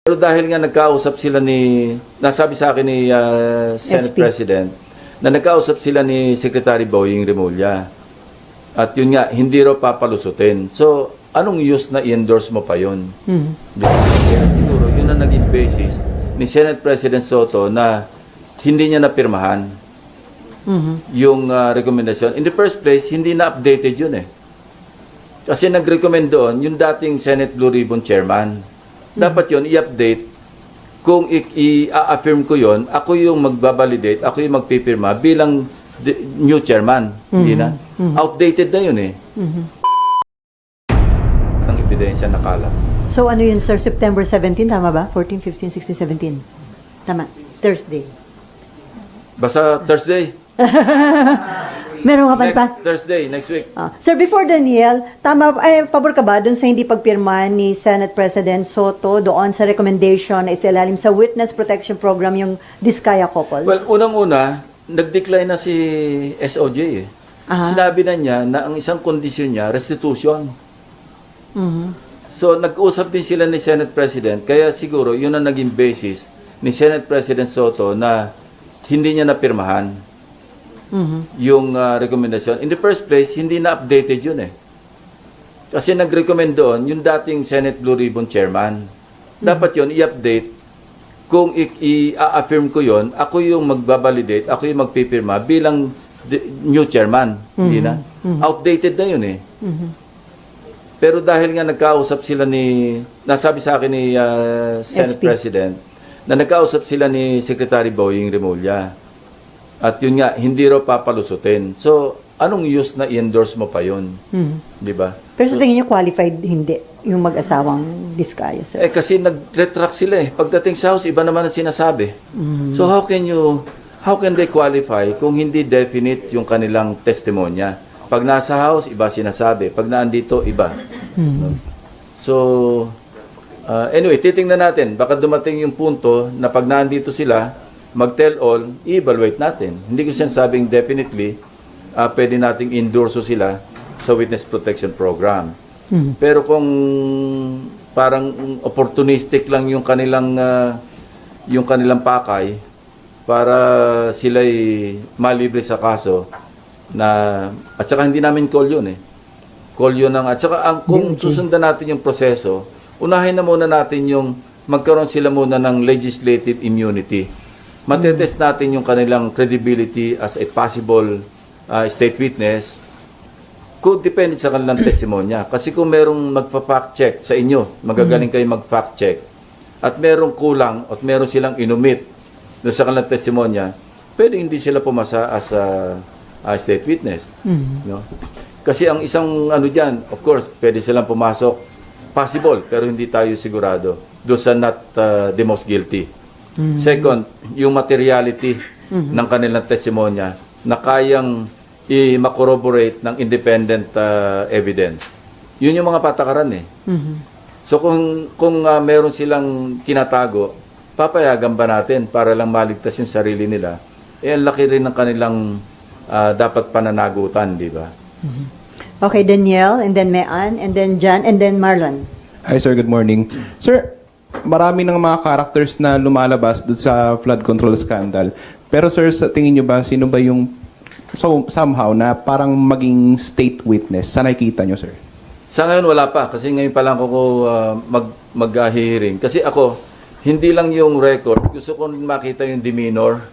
Pero dahil nga nagkausap sila nasabi sa akin ni Senate SP. President, na nagkausap sila ni Secretary Boying Remulla. At yun nga, hindi raw papalusutin. So, anong use na i-endorse mo pa yun? Kaya siguro, yun ang naging basis ni Senate President Soto na hindi niya napirmahan yung recommendation. In the first place, hindi na updated yun eh. Kasi nag-recommend doon yung dating Senate Blue Ribbon Chairman. Dapat yun, i-update. Kung i-affirm ko yun, ako yung magbabalidate, ako yung magpipirma bilang new chairman. Hindi na. Outdated na yun eh. Ang ebidensya nakalat. So ano yun, sir? September 17, tama ba? 14, 15, 16, 17. Tama. Thursday. Basta Thursday. Meron ka pa? Next Thursday, next week. Sir, before Daniel, tama, pabor ka ba dun sa hindi pagpirma ni Senate President Soto doon sa recommendation na isilalim sa Witness Protection Program yung Diskaya couple? Well, unang-una, nag-decline na si SOJ eh. Sinabi na niya na ang isang kondisyon niya, restitution. So, nag-usap din sila ni Senate President, kaya siguro yun ang naging basis ni Senate President Soto na hindi niya napirmahan yung recommendation. In the first place, hindi na updated yun eh. Kasi nag-recommend doon yung dating Senate Blue Ribbon Chairman. Dapat yun, i-update. Kung i-affirm ko yun, ako yung magbabalidate, ako yung magpipirma bilang new chairman. Hindi na. Outdated na yun eh. Pero dahil nga nagkausap sila nasabi sa akin ni Senate SP. President, na nagkausap sila ni Secretary Boying Remulla. At yun nga, hindi raw papalusutin. So, anong use na i-endorse mo pa yun? Di ba? Pero sa tingin niyo qualified hindi yung mag-asawang Diskaya, sir? Eh kasi nag-retract sila eh. Pagdating sa House, iba naman ang sinasabi. So how can they qualify kung hindi definite yung kanilang testimonya? Pag nasa House, iba sinasabi. Pag naandito, iba. No? So, anyway, titingnan natin. Baka dumating yung punto na pag naandito sila, mag-tell all, i-evaluate natin. Hindi ko sinasabing definitely, pwede nating endorso sila sa Witness Protection Program. Pero kung parang opportunistic lang yung kanilang pakay para sila'y malibre sa kaso at saka hindi namin call yun eh. Call yun at saka kung susundan natin yung proseso, unahin na muna natin yung magkaroon sila muna ng legislative immunity. Matetest natin yung kanilang credibility as a possible state witness kung depende sa kanilang testimonya. Kasi kung merong magpa-fact check sa inyo, magagaling kayo mag-fact check, at merong kulang at meron silang inumit doon sa kanilang testimonya, pwede hindi sila pumasa as a state witness. No? Kasi ang isang dyan, of course, pwede silang pumasok, possible, pero hindi tayo sigurado doon sa not the most guilty. Second, yung materiality ng kanilang testimonya na kayang i-corroborate ng independent evidence. Yun yung mga patakaran eh. So kung meron silang kinatago, papayagan ba natin para lang maligtas yung sarili nila? Ang laki rin ng kanilang dapat pananagutan, di ba? Okay, Daniel, and then Mean, and then Jan, and then Marlon. Hi sir, good morning. Sir, marami ng mga characters na lumalabas doon sa flood control scandal. Pero sir, sa tingin nyo ba, sino ba yung somehow na parang maging state witness? Sa nakikita nyo, sir? Sa ngayon wala pa kasi ngayon pa lang ako mag-hearing. Kasi ako, hindi lang yung record, gusto ko makita yung demeanor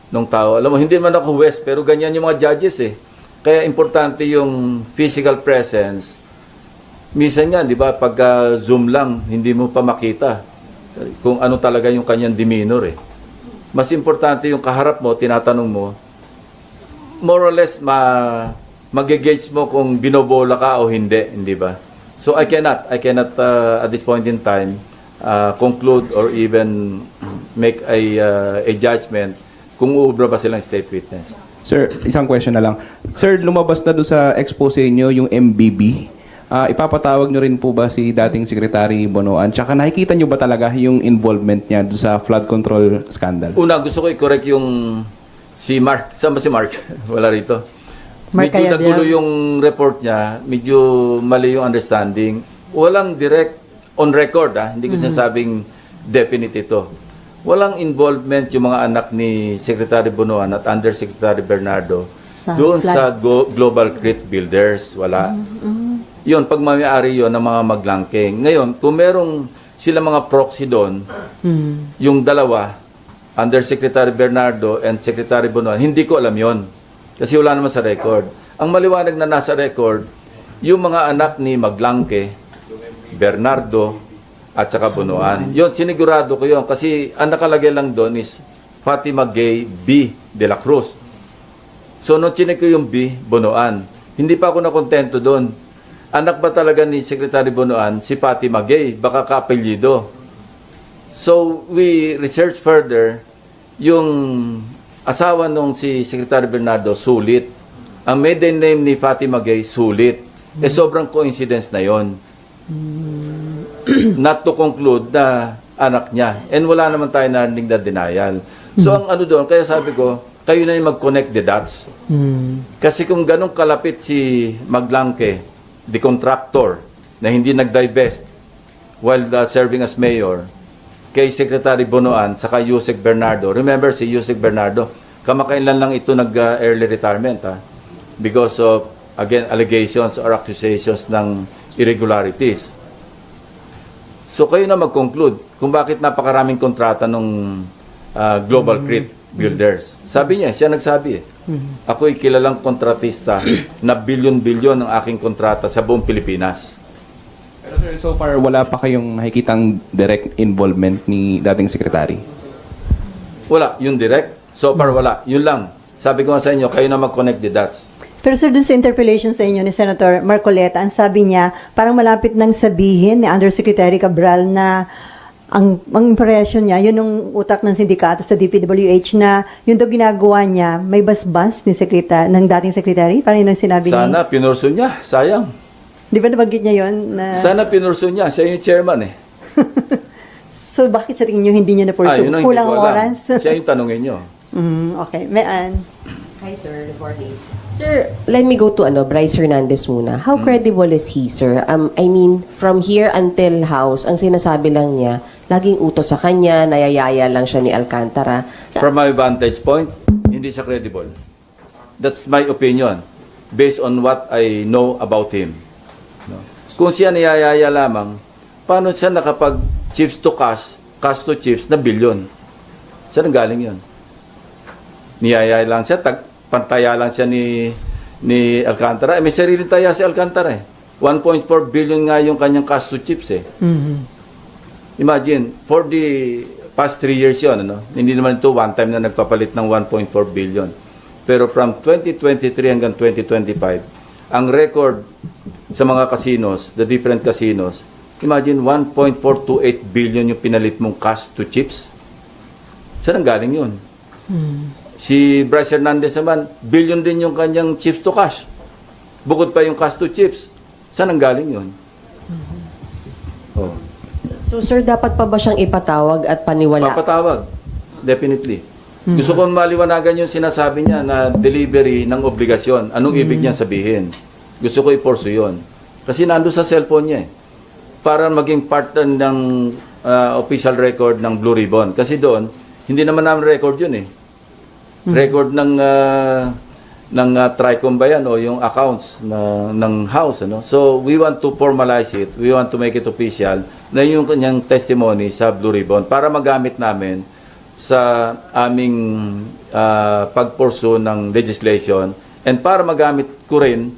ng tao. Alam mo, hindi man ako huwes, pero ganyan yung mga judges eh. Kaya importante yung physical presence. Minsan nga, di ba, pag Zoom lang, hindi mo pa makita kung ano talaga yung kanyang demeanor eh. Mas importante yung kaharap mo, tinatanong mo, more or less mag-gauge mo kung binobola ka o hindi ba? So I cannot at this point in time conclude or even make a judgment kung uubra ba silang state witness. Sir, isang question na lang. Sir, lumabas na doon sa expose nyo yung MBB. Ipapatawag nyo rin po ba si dating Secretary Bonoan? Tsaka nakikita nyo ba talaga yung involvement niya doon sa flood control scandal? Una, gusto ko i-correct yung si Mark. Saan ba si Mark? Wala rito. Medyo nagulo yung report niya. Medyo mali yung understanding. Walang direct on record. Hindi ko sinasabing definite ito. Walang involvement yung mga anak ni Secretary Bonoan at Undersecretary Bernardo doon sa Global Crit Builders. Wala. Yun, pag may-ari yun ng mga maglangking. Ngayon, kung merong sila mga proxy doon, yung dalawa, Undersecretary Bernardo and Secretary Bonoan, hindi ko alam yon. Kasi wala naman sa record. Ang maliwanag na nasa record, yung mga anak ni Maglangke, Bernardo, at saka Bonoan. Yun, sinigurado ko yun. Kasi ang nakalagay lang doon is Fatima Gay B. de la Cruz. So, nung chinek ko yung B, Bonoan, hindi pa ako nakontento doon. Anak ba talaga ni Secretary Bonoan si Fatima Gay? Baka kaapelyido. So, we research further, yung asawa nung si Secretary Bernardo, sulit. Ang maiden name ni Fatima Gay, sulit. Sobrang coincidence na yon. Not to conclude na anak niya. And wala naman tayo narinig na denial. So, ang ano doon, kaya sabi ko, kayo na yung mag-connect the dots. Kasi kung ganong kalapit si Maglangke, the contractor, na hindi nag-divest while serving as mayor, kay Secretary Bonoan saka Yusek Bernardo. Remember si Yusek Bernardo, kamakailan lang ito nag-early retirement because of, again, allegations or accusations ng irregularities. So kayo na mag-conclude kung bakit napakaraming kontrata ng Global Crit Builders. Sabi niya, siya nagsabi ako'y kilalang kontratista na bilyon-bilyon ang aking kontrata sa buong Pilipinas. Pero sir, so far, wala pa kayong nakikitang direct involvement ni dating sekretary? Wala, yung direct. So far, wala. Yun lang. Sabi ko nga sa inyo, kayo na mag-connect the dots. Pero sir, dun sa interpellation sa inyo ni Senator Marcoleta, ang sabi niya, parang malapit nang sabihin ni Undersecretary Cabral na ang impression niya, yun yung utak ng sindikato sa DPWH na yun daw ginagawa niya, may basbas ni ng dating secretary? Parang yun ang sinabi niya. Sana pinurso niya. Sayang. Di ba nabanggit niya yun? Na... Sana pinurso niya. Siya yung chairman So, bakit sa tingin niyo hindi niya na-pursue? yun ang Kulang hindi ko alam. oras? Siya yung tanungin niyo. Okay. Mean. Hi, sir. Good morning. Sir, let me go to Bryce Hernandez muna. How credible is he, sir? I mean, from here until house, ang sinasabi lang niya, laging utos sa kanya, nayayaya lang siya ni Alcantara. From my vantage point, hindi siya credible. That's my opinion. Based on what I know about him. No? Kung siya niyayaya lamang, paano siya nakapag chips to cash to chips na bilyon? Saan ang galing yun? Niyayaya lang siya, pantaya lang siya ni Alcantara. May sariling taya si Alcantara 1.4 billion nga yung kanyang cash to chips Imagine, for the past 3 years yun, hindi naman ito one time na nagpapalit ng 1.4 billion. Pero from 2023 hanggang 2025, ang record sa mga casinos, the different casinos, imagine 1.428 billion yung pinalit mong cash to chips. Saan ang galing yun? Si Bryce Hernandez naman, billion din yung kanyang chips to cash. Bukod pa yung cash to chips. Saan ang galing yun? Oh. So, sir, dapat pa ba siyang ipatawag at paniwala? Papatawag. Definitely. Gusto kong maliwanagan yung sinasabi niya na delivery ng obligasyon. Anong ibig niya sabihin? Gusto ko i-pursue yun. Kasi nando sa cellphone niya para maging partner ng official record ng Blue Ribbon. Kasi doon, hindi naman namin record yun Record ng TRICOM ba yan o yung accounts ng house. So, we want to formalize it. We want to make it official na yung kanyang testimony sa Blue Ribbon para magamit namin sa aming pag-pursue ng legislation and para magamit ko rin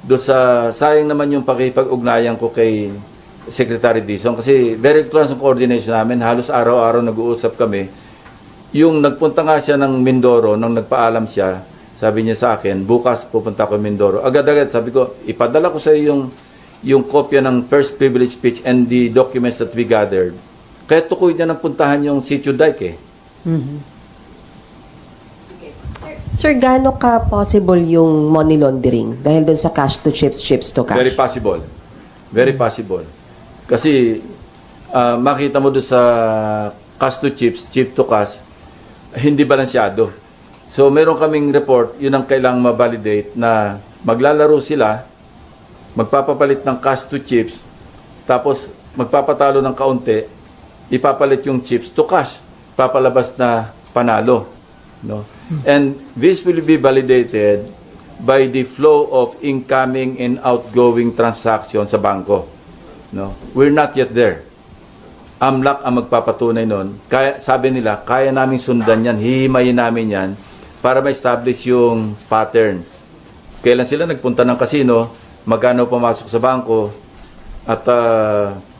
do sa sayang naman yung pakipag-ugnayan ko kay Secretary Dizon kasi very close ang coordination namin. Halos araw-araw nag-uusap kami. Yung nagpunta nga siya ng Mindoro, nung nagpaalam siya, sabi niya sa akin, bukas pupunta ko Mindoro. Agad-agad, sabi ko, ipadala ko sa iyo yung kopya ng first privilege speech and the documents that we gathered. Kaya tukoy niya nang puntahan yung Sitio Dike Sir, gaano ka possible yung money laundering? Dahil doon sa cash to chips, chips to cash? Very possible. Very possible. Kasi makita mo doon sa cash to chips, chip to cash, hindi balansyado. So, meron kaming report, yun ang kailangang ma-validate na maglalaro sila, magpapapalit ng cash to chips, tapos magpapatalo ng kaunti, ipapalit yung chips to cash. Papalabas na panalo. No? And this will be validated by the flow of incoming and outgoing transactions sa bangko. No? We're not yet there. AMLAC ang magpapatunay nun. Kaya, sabi nila, kaya namin sundan yan, hihimayin namin yan para ma-establish yung pattern. Kailan sila nagpunta ng casino, magkano pumasok sa bangko, at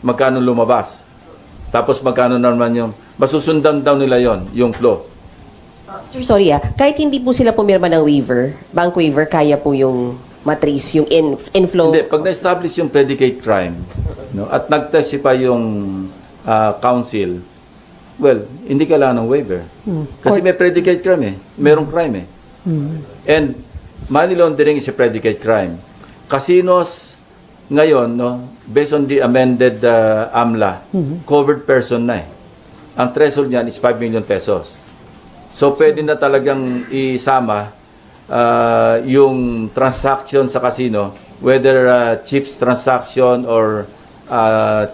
magkano lumabas. Tapos magkano naman yung, masusundan daw nila yon yung flow. Sir, sorry kahit hindi po sila pumirma ng waiver, bank waiver, kaya po yung matrace, yung inflow. Hindi, pag na-establish yung predicate crime, no, at nag-testify yung counsel, well, hindi kailangan ng waiver. Kasi may predicate crime merong crime And money laundering is a predicate crime. Casinos ngayon, no, based on the amended AMLA, covered person na Ang threshold niyan is 5 million pesos. So, pwede na talagang isama yung transaction sa casino, whether chips transaction or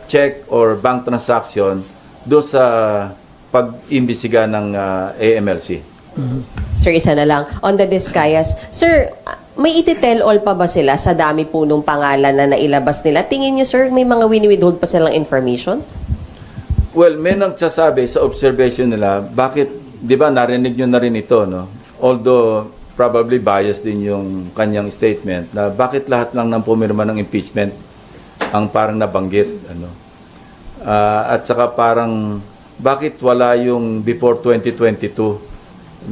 check or bank transaction, do sa pag-imbisiga ng AMLC. Sir, isa na lang. On the Discayas, sir, may iti-tell all pa ba sila sa dami po nung pangalan na nailabas nila? Tingin niyo, sir, may mga wini-withhold pa silang information? Well, may nagsasabi sa observation nila, bakit, di ba, narinig nyo na rin ito, no? Although, probably biased din yung kanyang statement, na bakit lahat lang ng pumirma ng impeachment ang parang nabanggit, ano? At saka parang, bakit wala yung before 2022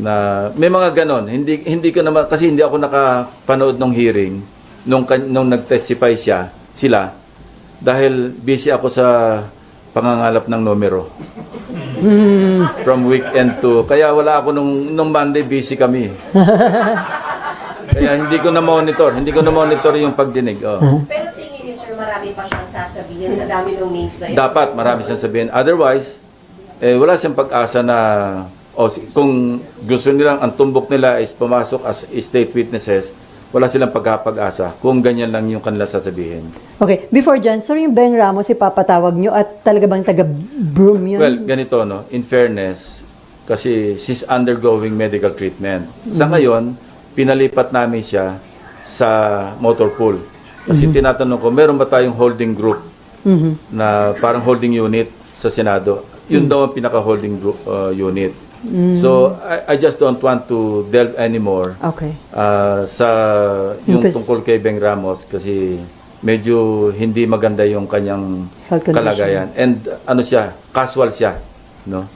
na may mga ganon. Hindi ko naman, kasi hindi ako nakapanood ng hearing nung nag-testify sila, dahil busy ako sa pangangalap ng numero. From weekend to, kaya wala ako nung Monday, busy kami. Kaya hindi ko na monitor yung pagdinig. Pero tingin niyo, sir, marami pa siyang sasabihin sa dami ng names na yun? Dapat marami siyang sabihin. Otherwise, wala siyang pag-asa na kung gusto nilang, ang tumbok nila is pumasok as state witnesses, wala silang pagkapag-asa kung ganyan lang yung kanila sasabihin. Okay, before dyan, sorry, yung Beng Ramos, ipapatawag nyo at talaga bang taga-broom yun? Well, ganito, no? In fairness, kasi she's undergoing medical treatment. Sa ngayon, pinalipat namin siya sa motor pool. Kasi tinatanong ko, meron ba tayong holding group na parang holding unit sa Senado? Yun daw ang pinaka-holding group unit. So, I just don't want to delve anymore Okay. sa yung tungkol kay Beng Ramos kasi medyo hindi maganda yung kanyang Health condition. kalagayan. And ano siya, casual siya. No?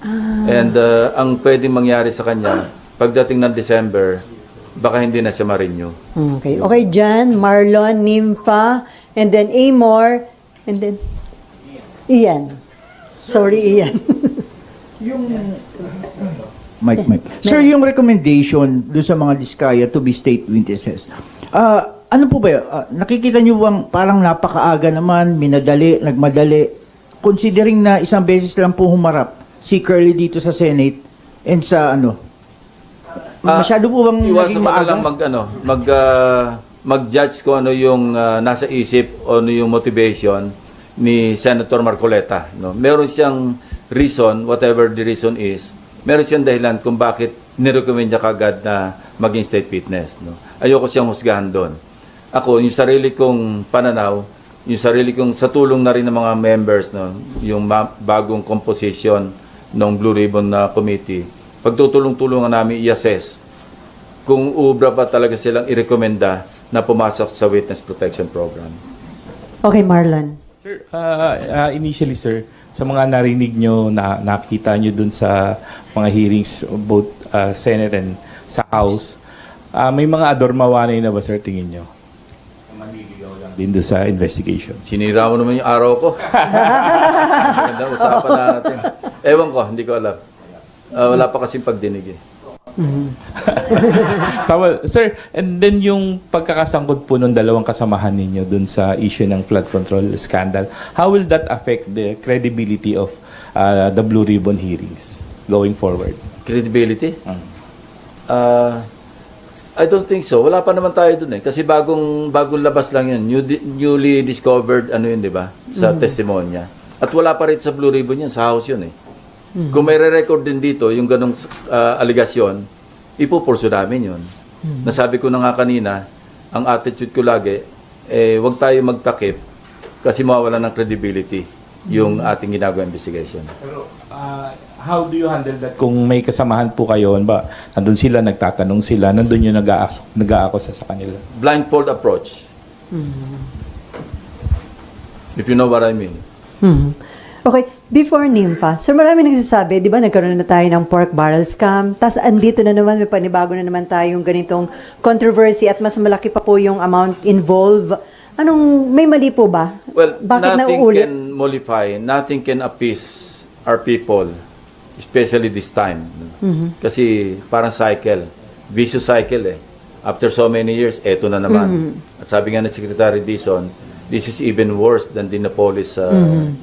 And ang pwedeng mangyari sa kanya, pagdating ng December, baka hindi na siya ma-renew. Okay. Okay, Jan, Marlon, Nympha, and then Amor, and then Ian. Sorry, Ian. Mike. Sir, yung recommendation doon sa mga diskaya to be state witnesses, ano po ba, nakikita nyo bang parang napakaaga naman, nagmadali, considering na isang beses lang po humarap si Curly dito sa Senate and sa masyado po bang Iwasan naging mo na maaga? lang mag-judge ko ano yung nasa isip o ano yung motivation ni Senator Marcoleta. No? Meron siyang reason, whatever the reason is, meron siyang dahilan kung bakit nirecommend niya kagad na maging state witness. No? Ayoko siyang husgahan doon. Ako, yung sarili kong pananaw, yung sarili kong sa tulong na rin ng mga members, no? Yung bagong composition ng Blue Ribbon na committee, pagtutulong-tulungan namin i-assess kung ubra ba talaga silang i-recommenda na pumasok sa Witness Protection Program. Okay, Marlon. Sir, initially sir, sa mga narinig nyo, nakita nyo dun sa mga hearings, both Senate and sa House, may mga adormawanay na ba sir, tingin nyo? Manliligaw lang din dun sa investigation. Sinira mo naman yung araw ko. Maganda usapan natin. Ewan ko, hindi ko alam. Wala pa kasing pagdinig eh. Tama, sir, and then yung pagkakasangkot po ng dalawang kasamahan ninyo dun sa issue ng flood control scandal, how will that affect the credibility of the Blue Ribbon hearings going forward? Credibility? I don't think so. Wala pa naman tayo dun eh. Kasi bagong labas lang yun. Newly discovered, ano yun, di ba? Sa testimonya. At wala pa rin sa Blue Ribbon yan, sa House yun eh. Kung may re-record din dito, yung ganong aligasyon, ipupurso namin yun. Nasabi ko na nga kanina, ang attitude ko lagi, huwag tayo magtakip kasi mawawala ng credibility yung ating ginagawa investigation. Pero how do you handle that kung may kasamahan po kayo? Ba, nandun sila, nagtatanong sila, nandun yung nag-aakusa sa kanila? Blindfold approach. If you know what I mean. Okay, before NIMFA, sir, marami nagsasabi, di ba, nagkaroon na tayo ng pork barrel scam, tapos andito na naman, may panibago na naman tayong ganitong controversy at mas malaki pa po yung amount involved. May mali po ba? Well, Bakit nothing nauulit? can mollify, nothing can appease our people, especially this time. Kasi parang cycle, vicious cycle eh. After so many years, eto na naman. At sabi nga ni Secretary Dizon, this is even worse than the Napolis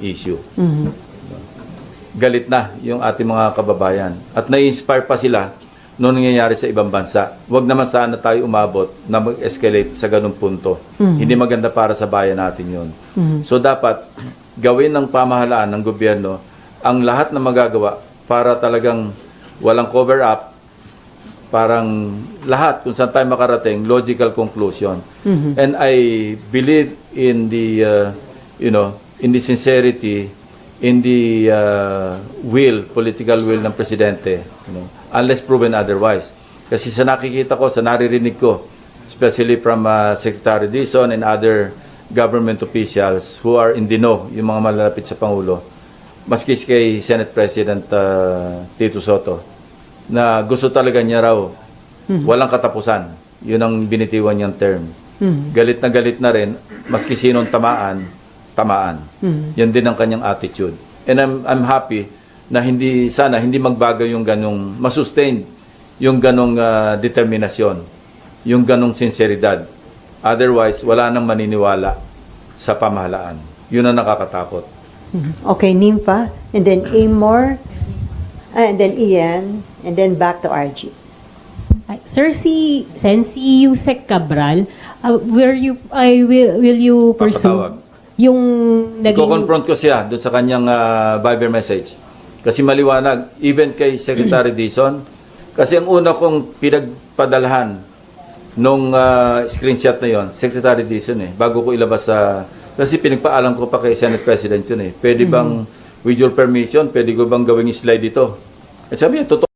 issue. Galit na yung ating mga kababayan. At na-inspire pa sila noong nangyayari sa ibang bansa. Huwag naman sana tayo umabot na mag-escalate sa ganung punto. Hindi maganda para sa bayan natin yun. So dapat gawin ng pamahalaan ng gobyerno ang lahat na magagawa para talagang walang cover-up, parang lahat kung saan tayo makarating, logical conclusion. And I believe in the, in the sincerity, in the political will ng presidente, unless proven otherwise. Kasi sa nakikita ko, sa naririnig ko, especially from Secretary Dizon and other government officials who are in the know, yung mga malalapit sa Pangulo, maski kay Senate President Tito Soto, na gusto talaga niya raw walang katapusan. Yun ang binitiwan niyang term. Galit na rin, maski sinong tamaan. Yan din ang kanyang attitude. And I'm happy na sana hindi magbago yung ganong, masustain yung ganong determinasyon, yung ganong sinseridad. Otherwise, wala nang maniniwala sa pamahalaan. Yun ang nakakatakot. Okay, NIMFA, and then Amor, and then Ian, and then back to RG. Sir, si Yusek Cabral, will you pursue Papatawag. yung naging... Ko-confront ko siya doon sa kanyang Viber message. Kasi maliwanag, even kay Secretary Dizon, kasi ang una kong pinagpadalhan nung screenshot na yon, Secretary Dizon bago ko ilabas sa... kasi pinagpaalam ko pa kay Senate President yun Pwede bang, with your permission, pwede ko bang gawing slide ito? Sabi niya, totoo.